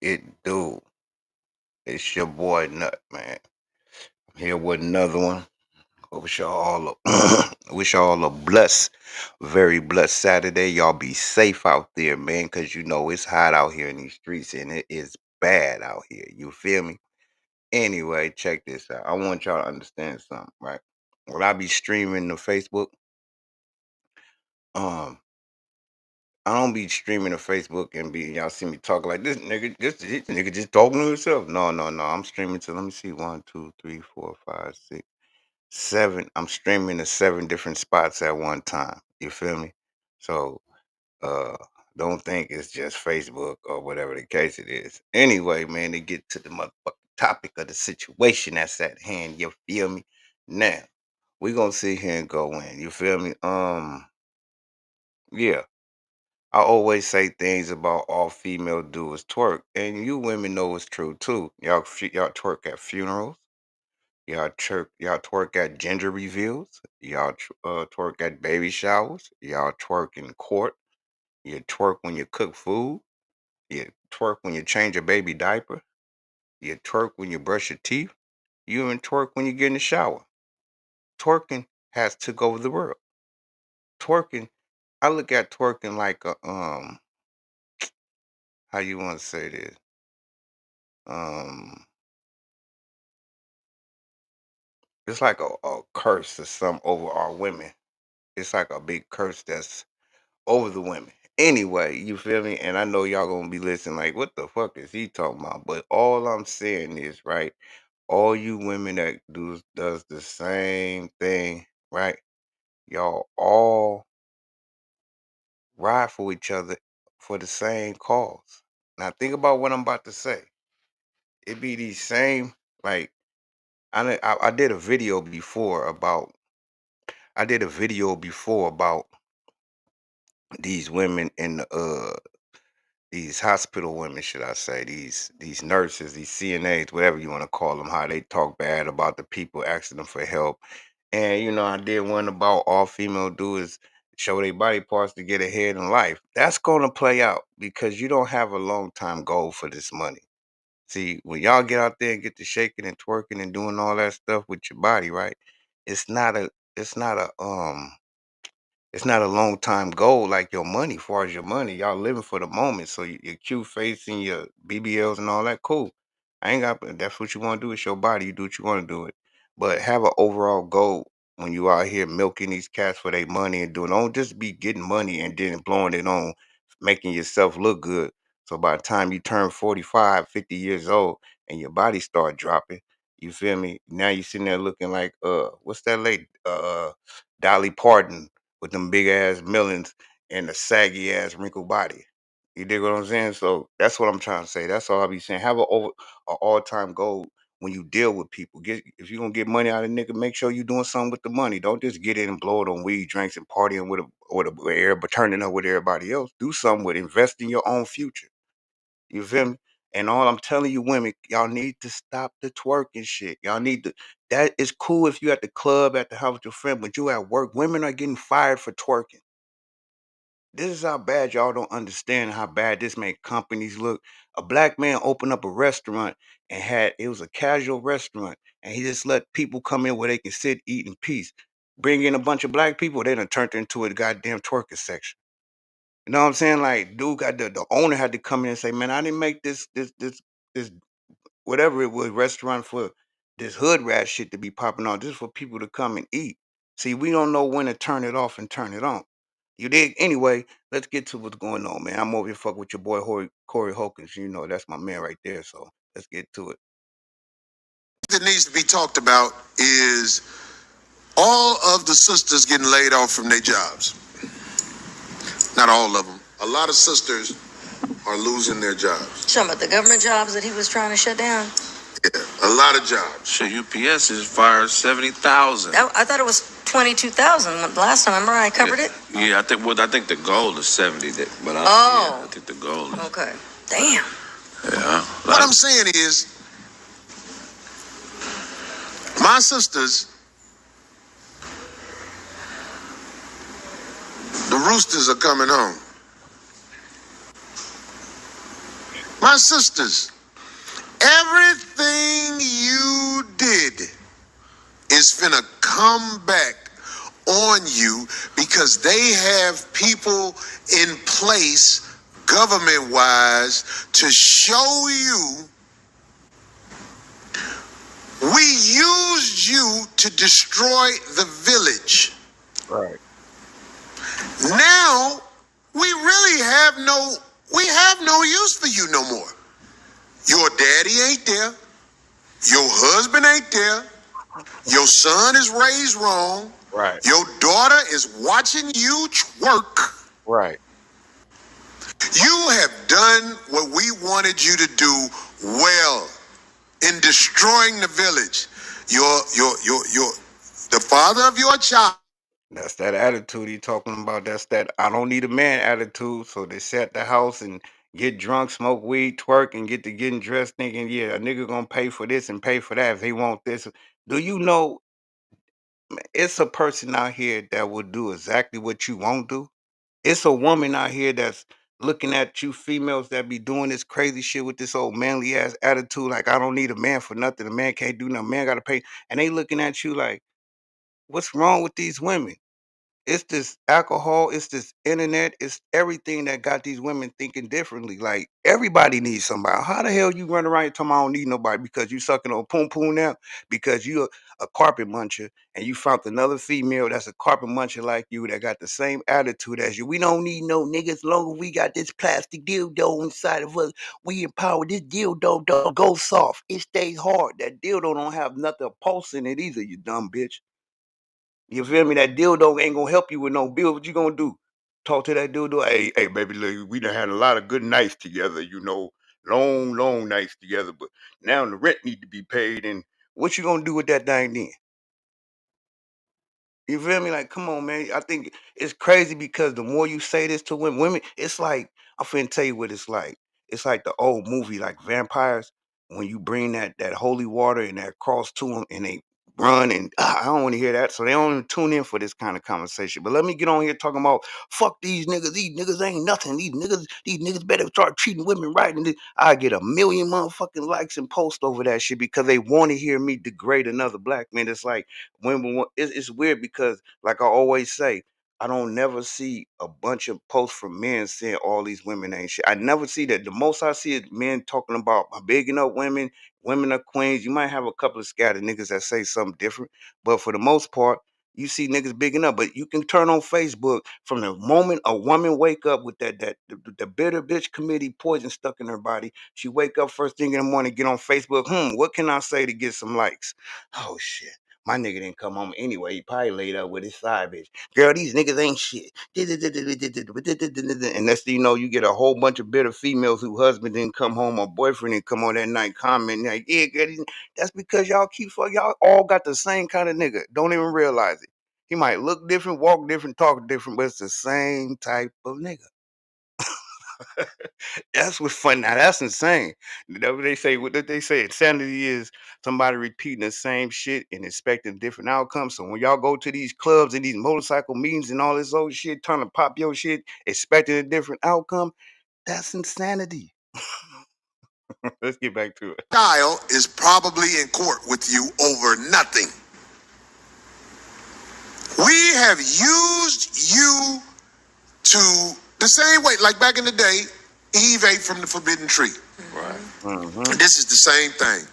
It do. It's your boy Nut, man. I'm here with another one. I wish y'all a blessed, very blessed Saturday. Y'all be safe out there, man, because you know it's hot out here in these streets and it is bad out here. You feel me? Anyway, check this out. I want y'all to understand something, right? When I be streaming to Facebook, um, I don't be streaming to Facebook and be y'all see me talk like this nigga just talking to himself. No. I'm streaming to let me see, 1, 2, 3, 4, 5, 6, 7. I'm streaming to 7 different spots at one time. You feel me? So uh don't think it's just Facebook or whatever the case it is. Anyway, man, to get to the motherfucking topic of the situation that's at hand, you feel me? Now, we gonna sit here and go in. You feel me? Yeah. I always say things about all female do is twerk, and you women know it's true too. Y'all twerk at funerals, y'all twerk at gender reveals, twerk at baby showers, y'all twerk in court, you twerk when you cook food, you twerk when you change a baby diaper, you twerk when you brush your teeth, you even twerk when you get in the shower. Twerking has took over the world. Twerking, I look at twerking like a how you want to say this? Um It's like a curse or something over our women. It's like a big curse that's over the women. Anyway, you feel me? And I know y'all gonna be listening like, what the fuck is he talking about? But all I'm saying is, right, all you women that does the same thing, right? Y'all all ride for each other for the same cause. Now think about what I'm about to say. It be these same like I did a video before about these women in the these hospital women, should I say, these nurses, these CNAs, whatever you want to call them, how they talk bad about the people asking them for help. And I did one about all female do is show their body parts to get ahead in life. That's gonna play out because you don't have a long time goal for this money. See, when y'all get out there and get to shaking and twerking and doing all that stuff with your body, right? It's not a it's not a it's not a long time goal like your money. Far as your money, y'all living for the moment. So your cute face and your BBLs and all that, cool. I ain't got. That's what you want to do. It's your body. You do what you want to do it. But have an overall goal when you out here milking these cats for their money and doing. Don't just be getting money and then blowing it on, making yourself look good. So by the time you turn 45, 50 years old and your body start dropping, you feel me? Now you sitting there looking like what's that lady? Dolly Parton with them big ass millions and the saggy ass wrinkled body. You dig what I'm saying? So that's what I'm trying to say. That's all I be saying. Have a all time goal when you deal with people. If you're gonna get money out of a nigga, make sure you're doing something with the money. Don't just get in and blow it on weed, drinks, and partying but turning up with everybody else. Do something with invest in your own future. You feel me? And all I'm telling you, women, y'all need to stop the twerking shit. Y'all need to. That is cool if you at the club, at the house with your friend, but you at work. Women are getting fired for twerking. This is how bad y'all don't understand how bad this make companies look. A black man opened up a restaurant and it was a casual restaurant, and he just let people come in where they can sit, eat in peace. Bring in a bunch of black people, they done turned into a goddamn twerking section. You know what I'm saying? Like, dude got the owner had to come in and say, man, I didn't make this whatever it was restaurant for this hood rat shit to be popping on. This is for people to come and eat. See, we don't know when to turn it off and turn it on. You dig? Anyway, let's get to what's going on, man. I'm over here fucking with your boy Corey Hawkins. You know that's my man right there. So let's get to it. That needs to be talked about is all of the sisters getting laid off from their jobs. Not all of them. A lot of sisters are losing their jobs. Talking about the government jobs that he was trying to shut down? Yeah, a lot of jobs. Shit, UPS is fired 70,000. I thought it was 22,000 last time. Remember I covered it? Yeah, I think the goal is 70. I think the goal is. Okay. Damn. Yeah. What I'm saying is, my sisters, the roosters are coming home. My My sisters, everything you did is finna come back on you because they have people in place, government wise, to show you we used you to destroy the village. Right. Now we have no use for you no more. Your daddy ain't there. Your husband ain't there. Your son is raised wrong. Right. Your daughter is watching you twerk. Right. You have done what we wanted you to do well in destroying the village. The father of your child. That's that attitude he talking about. That's that I don't need a man attitude. So they set the house and get drunk, smoke weed, twerk, and get to getting dressed, thinking, yeah, a nigga gonna pay for this and pay for that if he want this. Do you know it's a person out here that will do exactly what you won't do? It's a woman out here that's looking at you females that be doing this crazy shit with this old manly ass attitude, like I don't need a man for nothing. A man can't do nothing. Man gotta pay. And they looking at you like, what's wrong with these women? It's this alcohol, it's this internet, it's everything that got these women thinking differently. Like everybody needs somebody. How the hell you run around and talking I don't need nobody because you sucking on poom poom now? Because you a carpet muncher and you found another female that's a carpet muncher like you that got the same attitude as you. We don't need no niggas long as we got this plastic dildo inside of us. We empower this dildo don't go soft. It stays hard. That dildo don't have nothing pulse in it either, you dumb bitch. You feel me? That dildo ain't gonna help you with no bill. What you gonna do? Talk to that dildo. Hey, baby, look, we done had a lot of good nights together, long, long nights together. But now the rent need to be paid, and what you gonna do with that thing then? You feel me? Like, come on, man. I think it's crazy because the more you say this to women, it's like I'm finna tell you what it's like. It's like the old movie, like vampires, when you bring that holy water and that cross to them, and they run and I don't want to hear that, so they don't even tune in for this kind of conversation. But let me get on here talking about fuck these niggas. These niggas ain't nothing. These niggas better start treating women right. And I get a million motherfucking likes and posts over that shit because they want to hear me degrade another black man. It's like it's weird because like I always say, I don't never see a bunch of posts from men saying all these women ain't shit. I never see that. The most I see is men talking about bigging up women, women are queens. You might have a couple of scattered niggas that say something different, but for the most part, you see niggas bigging up. But you can turn on Facebook from the moment a woman wake up with the bitter bitch committee poison stuck in her body. She wake up first thing in the morning, get on Facebook. What can I say to get some likes? Oh shit. My nigga didn't come home anyway. He probably laid up with his side bitch. Girl, these niggas ain't shit. And that's you get a whole bunch of bitter females whose husband didn't come home or boyfriend didn't come on that night commenting like, yeah, girl, that's because y'all keep fuck. Y'all all got the same kind of nigga. Don't even realize it. He might look different, walk different, talk different, but it's the same type of nigga. That's what's fun. Now that's insane. What they say, what did they say? Insanity is somebody repeating the same shit and expecting different outcomes. So when y'all go to these clubs and these motorcycle meetings and all this old shit, trying to pop your shit, expecting a different outcome, that's insanity. Let's get back to it. Child is probably in court with you over nothing. We have used you to the same way, like back in the day, Eve ate from the forbidden tree. Right. Mm-hmm. This is the same thing.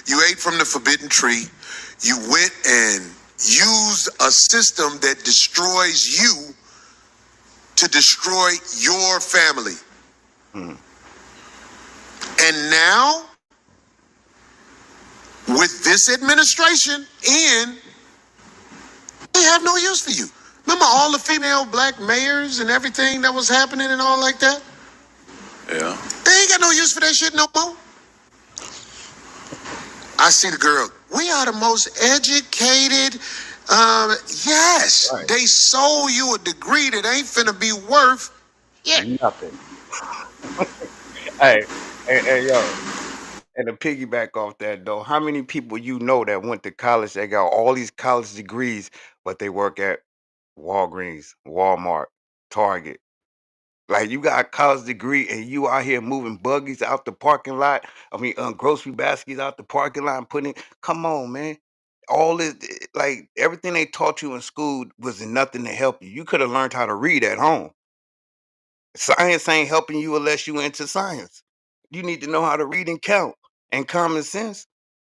You ate from the forbidden tree. You went and used a system that destroys you to destroy your family. Mm. And now, with this administration in, they have no use for you. Remember all the female black mayors and everything that was happening and all like that? Yeah. They ain't got no use for that shit no more. I see the girl. We are the most educated. Yes, Right. they sold you a degree that ain't finna be worth. Yeah. Nothing. Hey, yo. And to piggyback off that though, how many people you know that went to college that got all these college degrees, but they work at Walgreens, Walmart, Target? Like you got a college degree and you out here moving buggies out the parking lot. I mean, grocery baskets out the parking lot and putting. Come on, man. All this, like everything they taught you in school was nothing to help you. You could have learned how to read at home. Science ain't helping you unless you into science. You need to know how to read and count and common sense.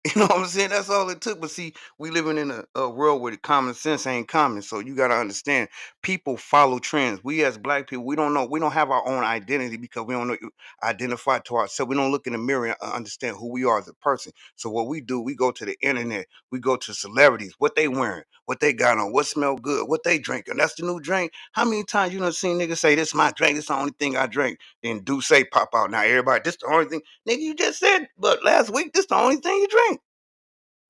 You know what I'm saying? That's all it took. But see, we living in a world where the common sense ain't common. So you gotta understand, people follow trends. We as black people, we don't know, we don't have our own identity because we don't know identify to ourselves. We don't look in the mirror and understand who we are as a person. So what we do, we go to the internet, we go to celebrities, what they wearing, what they got on, what smell good, what they drinking. That's the new drink. How many times you done seen niggas say, this my drink, this the only thing I drink? Then do say pop out. Now everybody, this the only thing. Nigga, you just said, but last week, this the only thing you drink.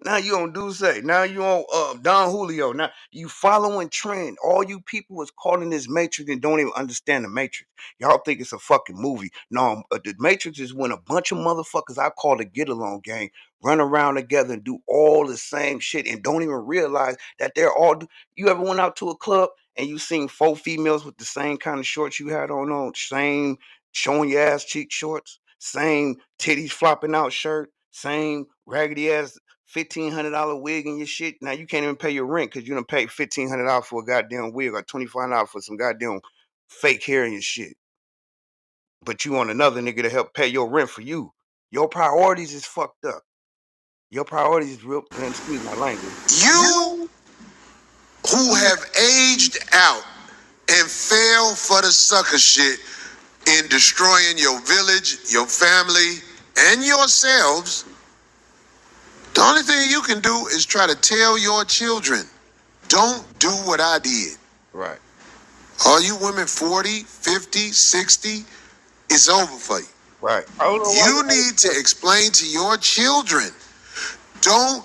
Now you on Duce. Now you on Don Julio. Now you following trend. All you people is calling this Matrix and don't even understand the Matrix. Y'all think it's a fucking movie. No, the Matrix is when a bunch of motherfuckers I call the get along gang run around together and do all the same shit and don't even realize that they're all. You ever went out to a club and you seen four females with the same kind of shorts you had on, same showing your ass cheek shorts, same titties flopping out shirt, same raggedy ass $1,500 wig and your shit. Now you can't even pay your rent because you done paid $1,500 for a goddamn wig or $2,500 for some goddamn fake hair and your shit. But you want another nigga to help pay your rent for you. Your priorities is fucked up. Your priorities is real. Man, excuse my language. You who have aged out and fell for the sucker shit in destroying your village, your family, and yourselves, the only thing you can do is try to tell your children, don't do what I did. Right. All you women 40, 50, 60, it's over for you. Right. I don't know why You need to explain to your children, don't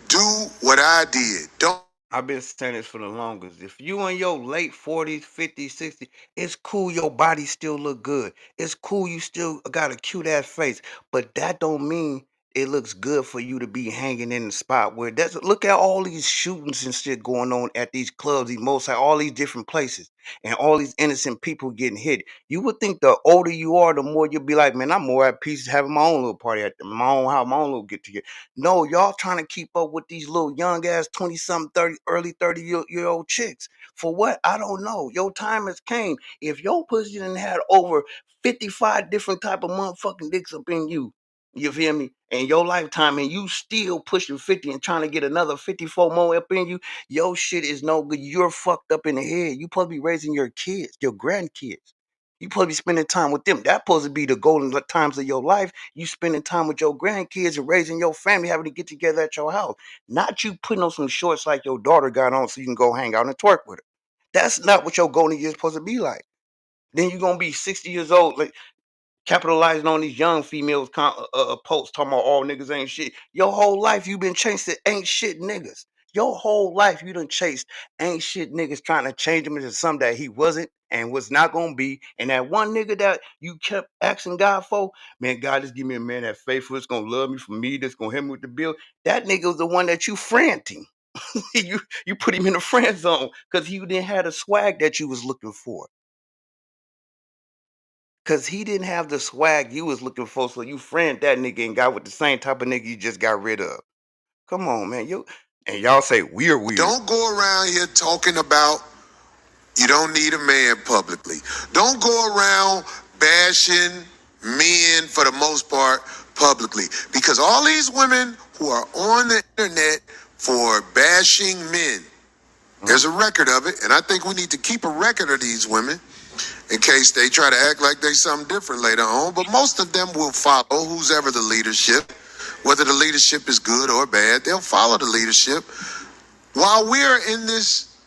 do what I did. Don't. I've been saying this for the longest. If you in your late 40s, 50s, 60s, it's cool your body still look good. It's cool you still got a cute ass face. But that don't mean it looks good for you to be hanging in the spot where that's look at all these shootings and shit going on at these clubs, these most all these different places, and all these innocent people getting hit. You would think the older you are, the more you'll be like, man, I'm more at peace having my own little party at my own house, my own little get together. No, y'all trying to keep up with these little young ass 20 something, 30, early 30-year old chicks. For what? I don't know. Your time has came. If your pussy done had over 55 different type of motherfucking dicks up in you feel me? In your lifetime, and you still pushing 50 and trying to get another 54 more up in you, your shit is no good. You're fucked up in the head. You supposed to be raising your kids, your grandkids. You supposed to be spending time with them. That's supposed to be the golden times of your life. You spending time with your grandkids and raising your family, having to get together at your house. Not you putting on some shorts like your daughter got on so you can go hang out and twerk with her. That's not what your golden years supposed to be like. Then you're gonna be 60 years old, like capitalizing on these young females posts talking about all niggas ain't shit. Your whole life you been chasing ain't shit niggas. Your whole life you done chased ain't shit niggas trying to change him into something that he wasn't and was not gonna be. And that one nigga that you kept asking God for, man, God just give me a man that faithful, that's gonna love me for me, that's gonna help me with the bill. That nigga was the one that you friending. you put him in the friend zone because he didn't have the swag that you was looking for. Cause he didn't have the swag you was looking for, so you friend that nigga and got with the same type of nigga you just got rid of. Come on, man. And y'all say we're weird. Don't go around here talking about you don't need a man publicly. Don't go around bashing men for the most part publicly. Because all these women who are on the internet for bashing men, there's a record of it, and I think we need to keep a record of these women in case they try to act like they something different later on. But most of them will follow who's ever the leadership. Whether the leadership is good or bad, they'll follow the leadership. While we're in this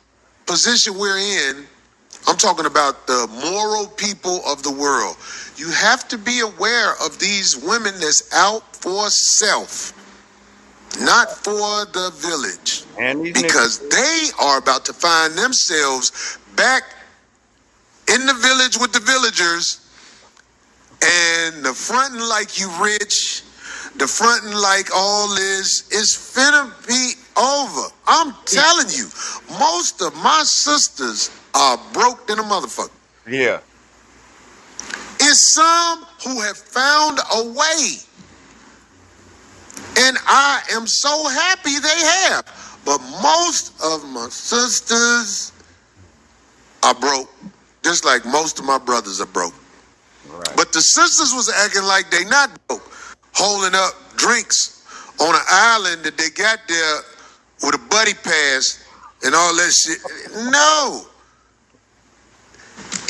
position we're in, I'm talking about the moral people of the world. You have to be aware of these women that's out for self, not for the village. Because they are about to find themselves back in the village with the villagers, and the fronting like you rich, the fronting like all this is finna be over. I'm telling you, most of my sisters are broke than a motherfucker. Yeah. There's some who have found a way. And I am so happy they have. But most of my sisters are broke. Just like most of my brothers are broke. Right. But the sisters was acting like they not broke. Holding up drinks on an island that they got there with a buddy pass and all that shit. No.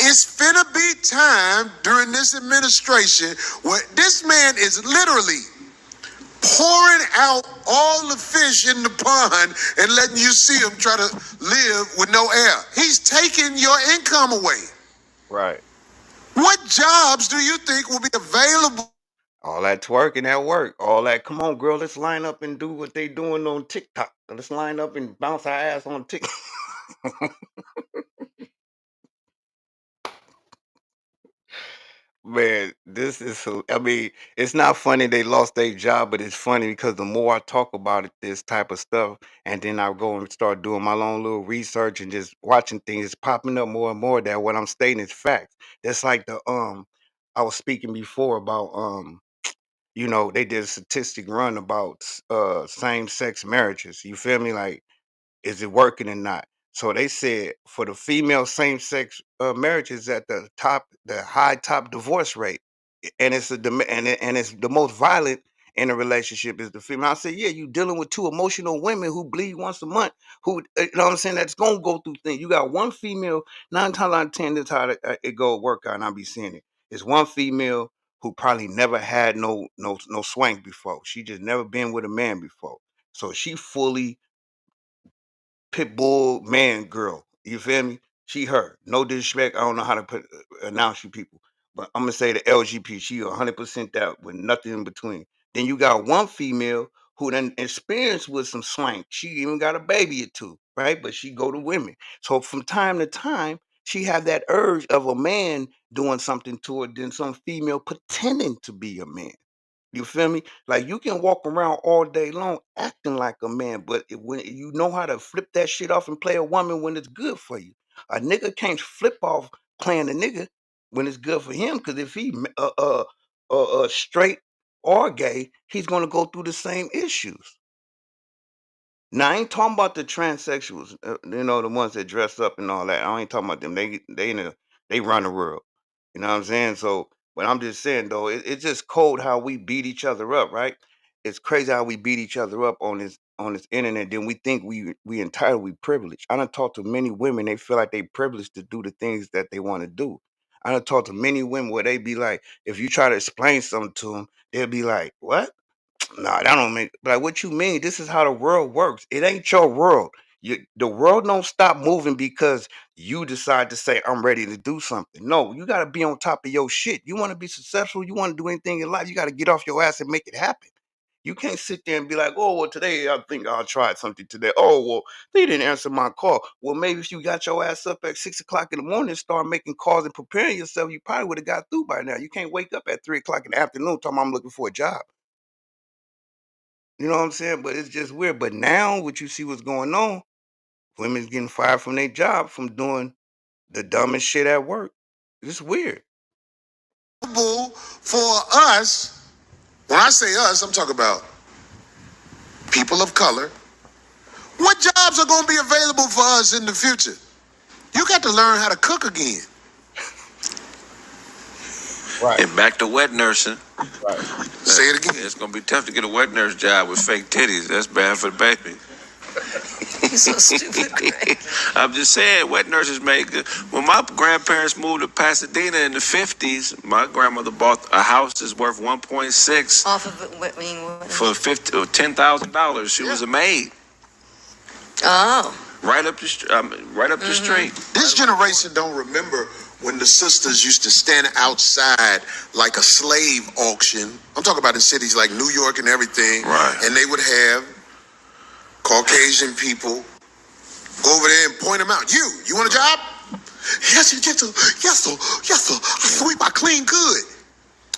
It's finna be time during this administration where this man is literally pouring out all the fish in the pond and letting you see him try to live with no air. He's taking your income away. Right. What jobs do you think will be available? All that twerking at work. All that, come on, girl, let's line up and do what they doing on TikTok. Let's line up and bounce our ass on TikTok. Man, this is I mean, it's not funny they lost their job, but it's funny because the more I talk about it, this type of stuff, and then I go and start doing my own little research and just watching things popping up more and more that what I'm stating is facts. That's like the I was speaking before about they did a statistic run about same sex marriages. You feel me? Like, is it working or not? So they said for the female same sex marriages at the top, the high top divorce rate, and it's and it's the most violent in a relationship is the female. I said, yeah, you dealing with two emotional women who bleed once a month, who you know what I'm saying, that's gonna go through things. You got one female, 9 times out of 10, that's how it go work out, and I be seeing it. It's one female who probably never had no swank before. She just never been with a man before, so she fully pit bull man girl. You feel me? She her. No disrespect. I don't know how to announce you people, but I'm gonna say the LGP. She 100% that with nothing in between. Then you got one female who done experienced with some swank. She even got a baby or two, right? But she go to women. So from time to time, she have that urge of a man doing something to her, then some female pretending to be a man. You feel me? Like you can walk around all day long acting like a man, but when you know how to flip that shit off and play a woman when it's good for you, a nigga can't flip off playing a nigga when it's good for him. Because if he straight or gay, he's gonna go through the same issues. Now I ain't talking about the transsexuals, the ones that dress up and all that. I ain't talking about them. They run the world. You know what I'm saying? So, but I'm just saying though, it's just cold how we beat each other up, right? It's crazy how we beat each other up on this internet. Then we think we entitled, we privileged. I done talked to many women. They feel like they privileged to do the things that they want to do. I done talked to many women where they be like, if you try to explain something to them, they'll be like, "What? Nah, that don't make like what you mean. This is how the world works. It ain't your world. The world don't stop moving because you decide to say I'm ready to do something. No, you got to be on top of your shit. You want to be successful. You want to do anything in life. You got to get off your ass and make it happen. You can't sit there and be like, oh, well, today I think I'll try something today. Oh, well, they didn't answer my call. Well, maybe if you got your ass up at 6 o'clock in the morning and start making calls and preparing yourself, you probably would have got through by now. You can't wake up at 3 o'clock in the afternoon talking I'm looking for a job. You know what I'm saying? But it's just weird. But now, what you see what's going on, women's getting fired from their job from doing the dumbest shit at work. It's weird. For us, when I say us, I'm talking about people of color. What jobs are going to be available for us in the future? You got to learn how to cook again. Right. And back to wet nursing. Right. Say it again. It's gonna be tough to get a wet nurse job with fake titties. That's bad for the baby. You're so stupid, Greg. I'm just saying, wet nurses make good. When my grandparents moved to Pasadena in the 50s, my grandmother bought a house that's worth 1.6 Off of it, I mean, for $10,000. She was a maid. Oh. Right up the street. This generation don't remember when the sisters used to stand outside like a slave auction. I'm talking about in cities like New York and everything. Right. And they would have Caucasian people go over there and point them out. You want a job? Yes, sir. Yes, sir. I sweep, I clean good.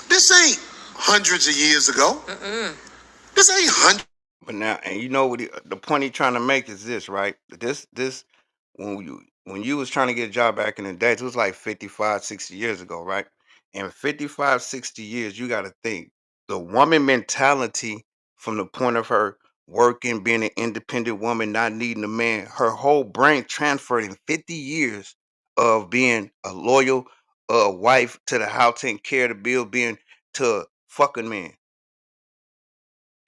This ain't hundreds of years ago. This ain't hundreds. But now, and you know what the point he's trying to make is this, right? This when you was trying to get a job back in the day, it was like 55, 60 years ago, right? In 55, 60 years, you got to think the woman mentality from the point of her working, being an independent woman, not needing a man, her whole brain transferred in 50 years of being a loyal wife to the house, taking care of the bill, being to fucking man,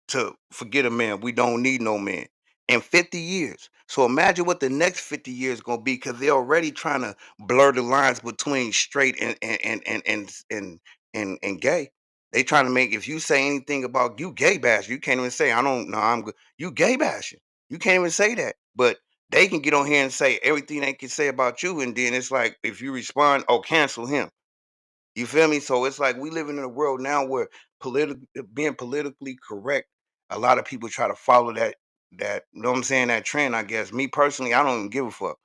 to forget a man. We don't need no man in 50 years. So imagine what the next 50 years gonna be, because they're already trying to blur the lines between straight and gay. They trying to make, if you say anything about you gay bash, you can't even say I don't know I'm good. You gay bashing. You can't even say that. But they can get on here and say everything they can say about you, and then it's like if you respond, oh, cancel him. You feel me? So it's like we living in a world now where being politically correct, a lot of people try to follow that, you know what I'm saying, that trend, I guess. Me personally, I don't even give a fuck.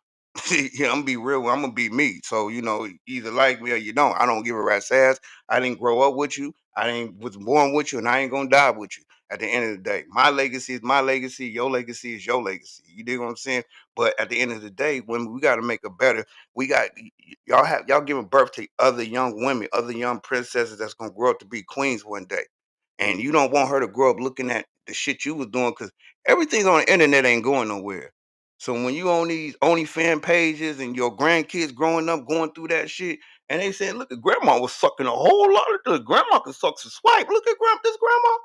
Yeah, I'm gonna be real, I'm gonna be me. So, either like me or you don't. I don't give a rat's ass. I didn't grow up with you. I didn't was born with you, and I ain't gonna die with you. At the end of the day, my legacy is my legacy, your legacy is your legacy. You dig what I'm saying? But at the end of the day, when we gotta make a better, we got y'all giving birth to other young women, other young princesses that's gonna grow up to be queens one day. And you don't want her to grow up looking at the shit you was doing, because everything on the internet ain't going nowhere. So when you on these OnlyFans pages and your grandkids growing up going through that shit, and they saying, look, at grandma was sucking a whole lot of the grandma can suck some swipe. Look at this grandma.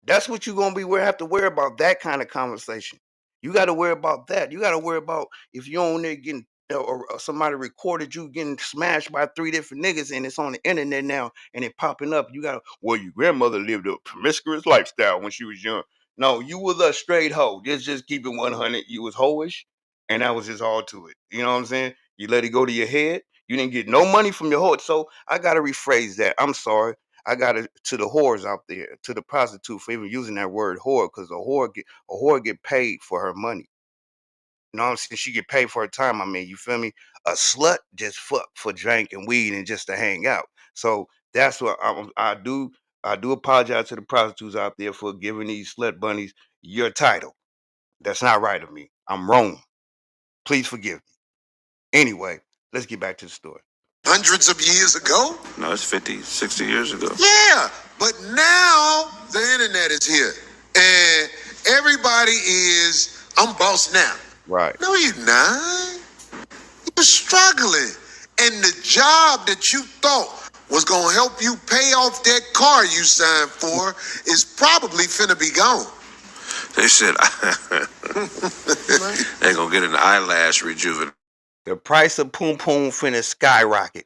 That's what you're gonna be have to worry about, that kind of conversation. You got to worry about that. You got to worry about if you're on there getting or somebody recorded you getting smashed by three different niggas and it's on the internet now and it popping up. You got to, well, your grandmother lived a promiscuous lifestyle when she was young. No, you was a straight hoe. Just keep it 100. You was hoish, and that was just all to it. You know what I'm saying? You let it go to your head. You didn't get no money from your hoe. So I gotta rephrase that. I'm sorry. I got it to the whores out there, to the prostitute for even using that word whore, because a whore get paid for her money. You know what I'm saying? She get paid for her time. I mean, you feel me? A slut just fuck for drink and weed and just to hang out. So that's what I do. I do apologize to the prostitutes out there for giving these slut bunnies your title. That's not right of me. I'm wrong. Please forgive me. Anyway, let's get back to the story. Hundreds of years ago? No, it's 50, 60 years ago. Yeah, but now the internet is here. And everybody is, I'm boss now. Right. No, you're not. You're struggling. And the job that you thought was going to help you pay off that car you signed for is probably finna be gone. They said they're going to get an eyelash rejuvenation. The price of poom poom finna skyrocket.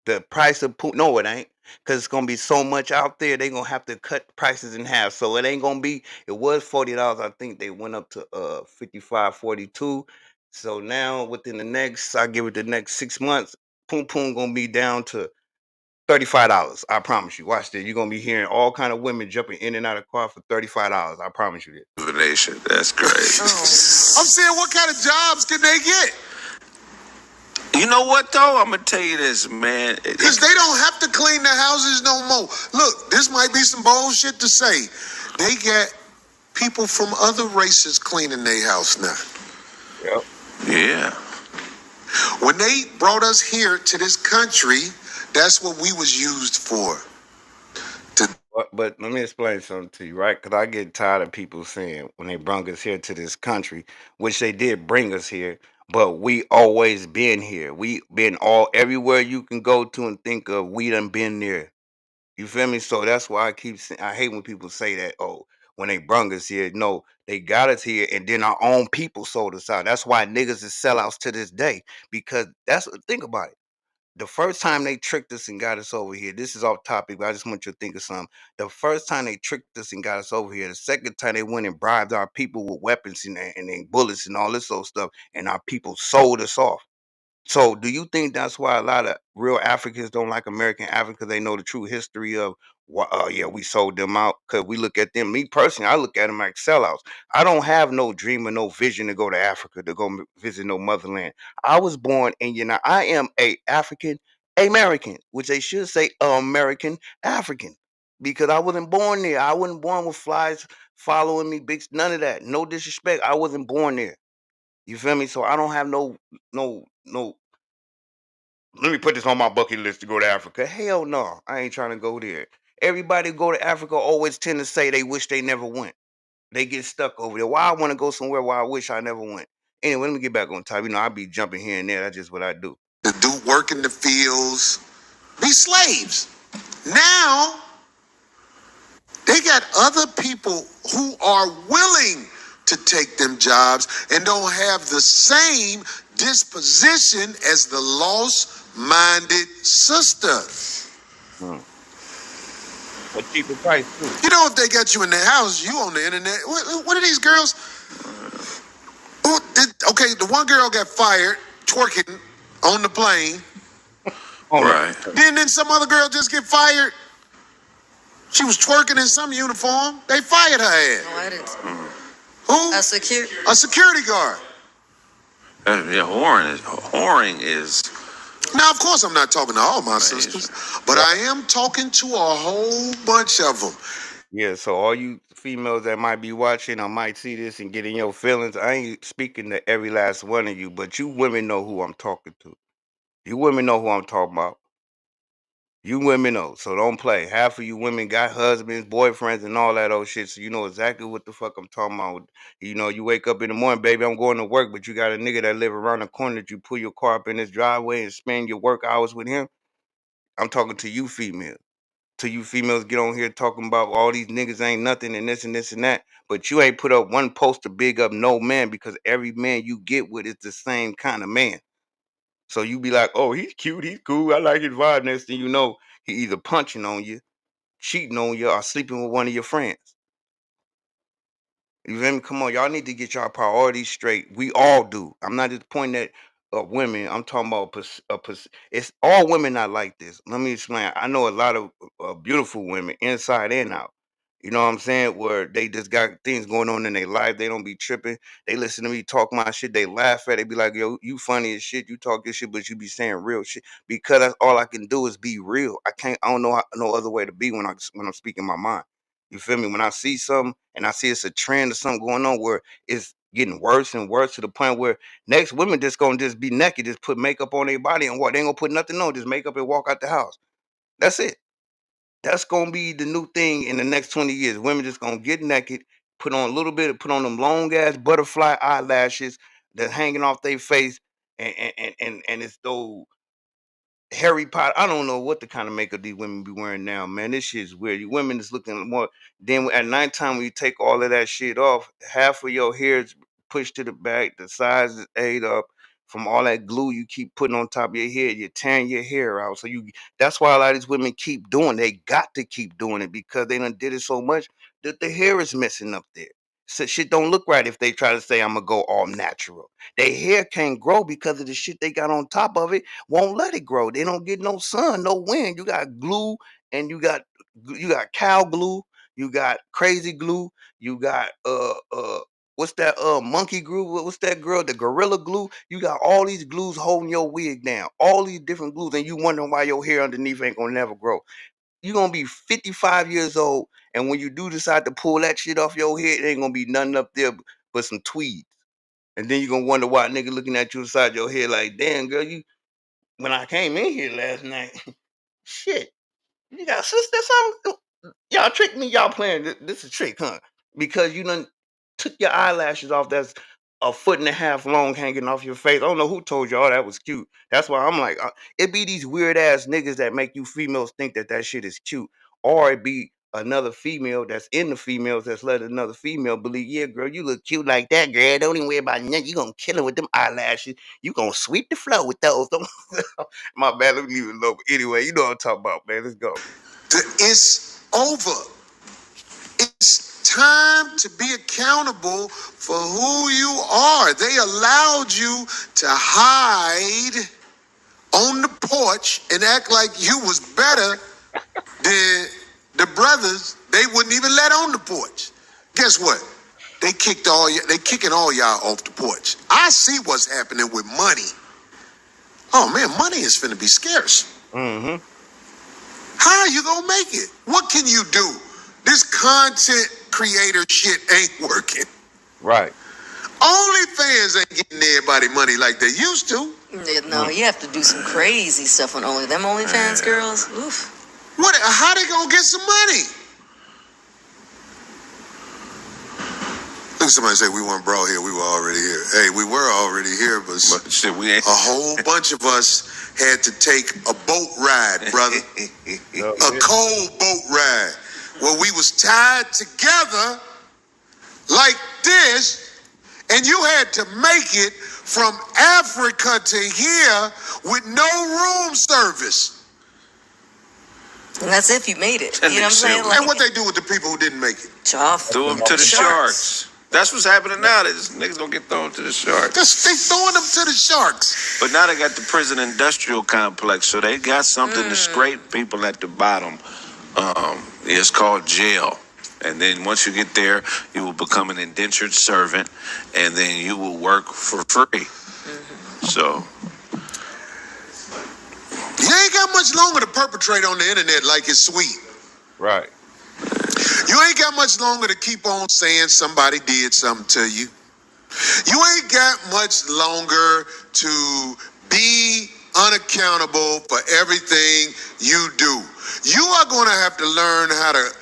The price of poop, no, it ain't, because it's gonna be so much out there. They gonna have to cut prices in half. So it ain't gonna be. It was $40. I think they went up to 55, 42. So now within the next, I give it the next 6 months, poom poom gonna be down to $35. I promise you. Watch this. You're gonna be hearing all kind of women jumping in and out of car for $35. I promise you this. That's great. I'm saying, what kind of jobs can they get? You know what though? I'm gonna tell you this, man. Because they don't have to clean the houses no more. Look, this might be some bullshit to say. They get people from other races cleaning their house now. Yep. Yeah. When they brought us here to this country, that's what we was used for. But let me explain something to you, right? Because I get tired of people saying when they brought us here to this country, which they did bring us here, but we always been here. We been all everywhere you can go to and think of. We done been there. You feel me? So that's why I keep saying I hate when people say that. Oh, when they brung us here, no, they got us here, and then our own people sold us out. That's why niggas is sellouts to this day. Because think about it. The first time they tricked us and got us over here, this is off topic, but I just want you to think of something. The first time they tricked us and got us over here, the second time they went and bribed our people with weapons and bullets and all this old stuff, and our people sold us off. So, do you think that's why a lot of real Africans don't like American Africans? They know the true history of, yeah, we sold them out because we look at them. Me personally, I look at them like sellouts. I don't have no dream or no vision to go to Africa to go visit no motherland. I was born in I am a African American, which they should say American African, because I wasn't born there. I wasn't born with flies following me, big none of that. No disrespect. I wasn't born there. You feel me? So I don't have no let me put this on my bucket list to go to Africa. Hell no, I ain't trying to go there. Everybody go to Africa always tend to say they wish they never went. They get stuck over there. Why I want to go somewhere where I wish I never went. Anyway, let me get back on top. I be jumping here and there. That's just what I do. To do work in the fields, be slaves. Now they got other people who are willing to take them jobs and don't have the same disposition as the lost-minded sister. A cheaper price too. You know, if they got you in the house, you on the internet. What are these girls? Okay, the one girl got fired twerking on the plane. Oh, Right. Then some other girl just get fired. She was twerking in some uniform. They fired her ass. No, I didn't. Who? A security guard. Yeah, whoring is Now, of course, I'm not talking to all my Amazing. sisters, but I am talking to a whole bunch of them. Yeah, so all you females that might be watching or might see this and get in your feelings, I ain't speaking to every last one of you, but you women know who I'm talking to. You women know who I'm talking about. You women know, so don't play. Half of you women got husbands, boyfriends, and all that old shit, so you know exactly what the fuck I'm talking about. You know, you wake up in the morning, baby, I'm going to work, but you got a nigga that live around the corner that you pull your car up in his driveway and spend your work hours with him. I'm talking to you females. To you females get on here talking about all these niggas ain't nothing and this and this and that, but you ain't put up one post to big up no man because every man you get with is the same kind of man. So you be like, oh, he's cute, he's cool, I like his vibe. Next thing you know, he either punching on you, cheating on you, or sleeping with one of your friends. You feel me? Come on, y'all need to get y'all priorities straight. We all do. I'm not just pointing at women. I'm talking about it's all women not like this. Let me explain. I know a lot of beautiful women, inside and out. You know what I'm saying? Where they just got things going on in their life. They don't be tripping. They listen to me talk my shit. They laugh at it. They be like, yo, you funny as shit. You talk this shit, but you be saying real shit. Because that's all I can do is be real. I don't know no other way to be when I'm speaking my mind. You feel me? When I see something and I see it's a trend or something going on where it's getting worse and worse to the point where next women just gonna just be naked, just put makeup on their body and what they ain't gonna put nothing on, just makeup and walk out the house. That's it. That's gonna be the new thing in the next 20 years. Women just gonna get naked, put on a little bit, put on them long ass butterfly eyelashes that's hanging off their face, and it's those Harry Potter. I don't know what the kind of makeup these women be wearing now, man. This shit's weird. You women is looking more. Then at nighttime, when you take all of that shit off, half of your hair is pushed to the back. The sides is ate up from all that glue you keep putting on top of your head. You're tearing your hair out. So that's why a lot of these women keep doing. They got to keep doing it because they done did it so much that the hair is messing up there. So shit don't look right if they try to say I'm gonna go all natural. Their hair can't grow because of the shit they got on top of it won't let it grow. They don't get no sun, no wind. You got glue and you got cow glue, you got crazy glue, you got what's that monkey glue? What's that girl? The gorilla glue. You got all these glues holding your wig down. All these different glues, and you wondering why your hair underneath ain't gonna never grow. You're gonna be 55 years old, and when you do decide to pull that shit off your head, it ain't gonna be nothing up there but some tweeds. And then you're gonna wonder why a nigga looking at you inside your head like, damn girl, you when I came in here last night, shit, you got a sister or something? Y'all tricked me. Y'all playing this is a trick, huh? Because you done took your eyelashes off. That's a foot and a half long hanging off your face. I don't know who told y'all that was cute. That's why I'm like, it be these weird ass niggas that make you females think that that shit is cute, or it be another female that's in the females that's letting another female believe, yeah, girl, you look cute like that, girl. Don't even worry about nothing. You gonna kill her with them eyelashes. You gonna sweep the floor with those. Don't my bad, let me leave it alone. But anyway, you know what I'm talking about, man. Let's go. It's over. It's time to be accountable for who you are. They allowed you to hide on the porch and act like you was better than the brothers they wouldn't even let on the porch. Guess what? They kicking all y'all off the porch. I see what's happening with money. Oh man, money is finna be scarce. Mm-hmm. How are you gonna make it? What can you do? This content creator shit ain't working. Right. OnlyFans ain't getting everybody money like they used to. No, you have to do some crazy stuff on Only. Them OnlyFans girls, oof. What? How they gonna get some money? Look, somebody say we weren't brought here. We were already here. Hey, we were already here, but shit, we ain't. a whole bunch of us had to take a boat ride, brother. A cold boat ride where we was tied together like this, and you had to make it from Africa to here with no room service. And that's if you made it. And You know what I'm saying? And what they do with the people who didn't make it? Off. Threw them to the sharks. That's what's happening now. These niggas gonna get thrown to the sharks. They throwing them to the sharks. But now they got the prison industrial complex, so they got something to scrape people at the bottom. It's called jail. And then once you get there, you will become an indentured servant, and then you will work for free. So You ain't got much longer to perpetrate on the internet like it's sweet. Right. You ain't got much longer to keep on saying somebody did something to you. You ain't got much longer to be unaccountable for everything you do. You are going to have to learn how to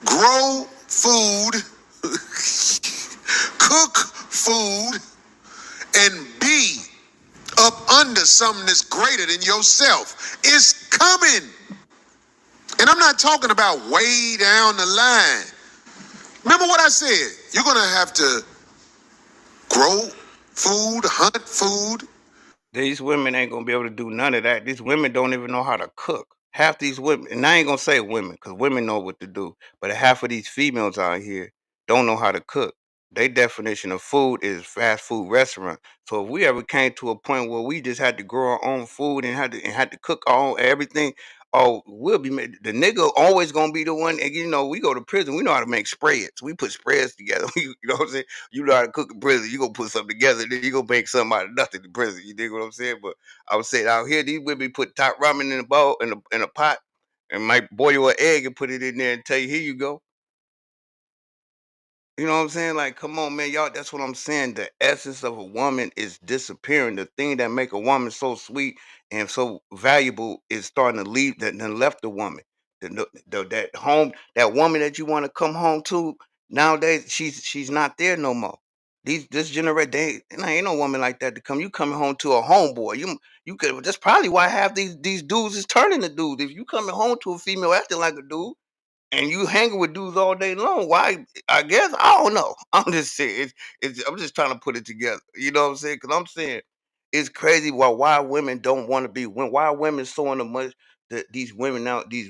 grow food, cook food, and be up under something that's greater than yourself. It's coming. And I'm not talking about way down the line. Remember what I said? You're going to have to grow food, hunt food. These women ain't gonna be able to do none of that. These women don't even know how to cook. Half these women, and I ain't gonna say women, because women know what to do, but half of these females out here don't know how to cook. Their definition of food is fast food restaurant. So if we ever came to a point where we just had to grow our own food and had to cook our own everything, oh, we'll be the nigga always gonna be the one. And we go to prison, we know how to make spreads. We put spreads together. You know what I'm saying? You know how to cook in prison. You gonna put something together, then you gonna make something out of nothing in prison. You dig what I'm saying? But I was saying out here, these women put top ramen in a bowl in a pot, and might boil an egg and put it in there and tell you, here you go. You know what I'm saying? Like, come on, man, y'all. That's what I'm saying. The essence of a woman is disappearing. The thing that make a woman so sweet and so valuable is starting to leave. That then left the woman. That home, that woman that you want to come home to nowadays, she's not there no more. This generation, ain't no woman like that to come. You coming home to a homeboy. You could. That's probably why half these dudes is turning to dudes. If you coming home to a female acting like a dude and you hanging with dudes all day long, why? I guess I don't know. I'm just saying. I'm just trying to put it together. You know what I'm saying? Because I'm saying it's crazy why women don't want to be why women so in the much that these women now these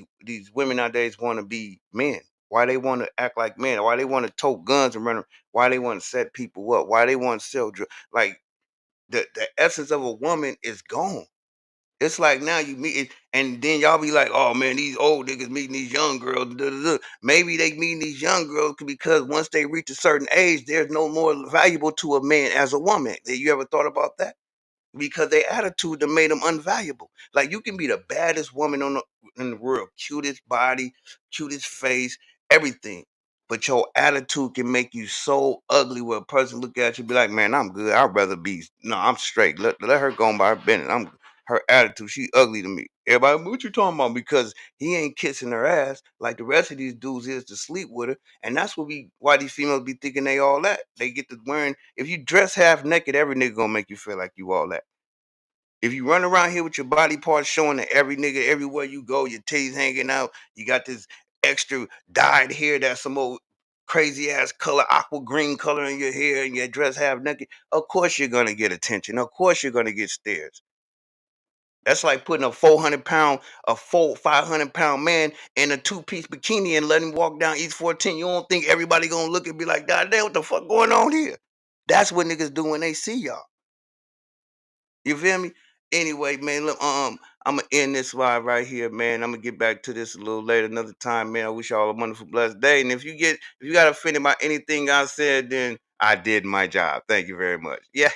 women nowadays want to be men. Why they want to act like men? Why they want to tote guns and run? Why they want to set people up? Why they want to sell drugs? Like the essence of a woman is gone. It's like now you meet and then y'all be like, oh man, these old niggas meeting these young girls. Da, da, da. Maybe they meeting these young girls because once they reach a certain age, they're no more valuable to a man as a woman. You ever thought about that? Because their attitude that made them unvaluable. Like you can be the baddest woman in the world, cutest body, cutest face, everything. But your attitude can make you so ugly where a person look at you and be like, man, I'm good. I'd rather be no, I'm straight. Let her go on by her business. I'm her attitude, she ugly to me. Everybody, what you talking about? Because he ain't kissing her ass like the rest of these dudes is to sleep with her. And that's why these females be thinking they all that. They get to wearing, if you dress half naked, every nigga gonna make you feel like you all that. If you run around here with your body parts showing to every nigga everywhere you go, your titties hanging out, you got this extra dyed hair that's some old crazy ass color, aqua green color in your hair, and your dress half naked, of course you're gonna get attention. Of course you're gonna get stares. That's like putting a 500 pound man in a two-piece bikini and letting him walk down East 14. You don't think everybody gonna look and be like, God damn, what the fuck going on here? That's what niggas do when they see y'all. You feel me? Anyway, man, look, I'm gonna end this live right here, man. I'm gonna get back to this a little later, another time, man. I wish y'all a wonderful, blessed day. And if you got offended by anything I said, then I did my job. Thank you very much. Yeah.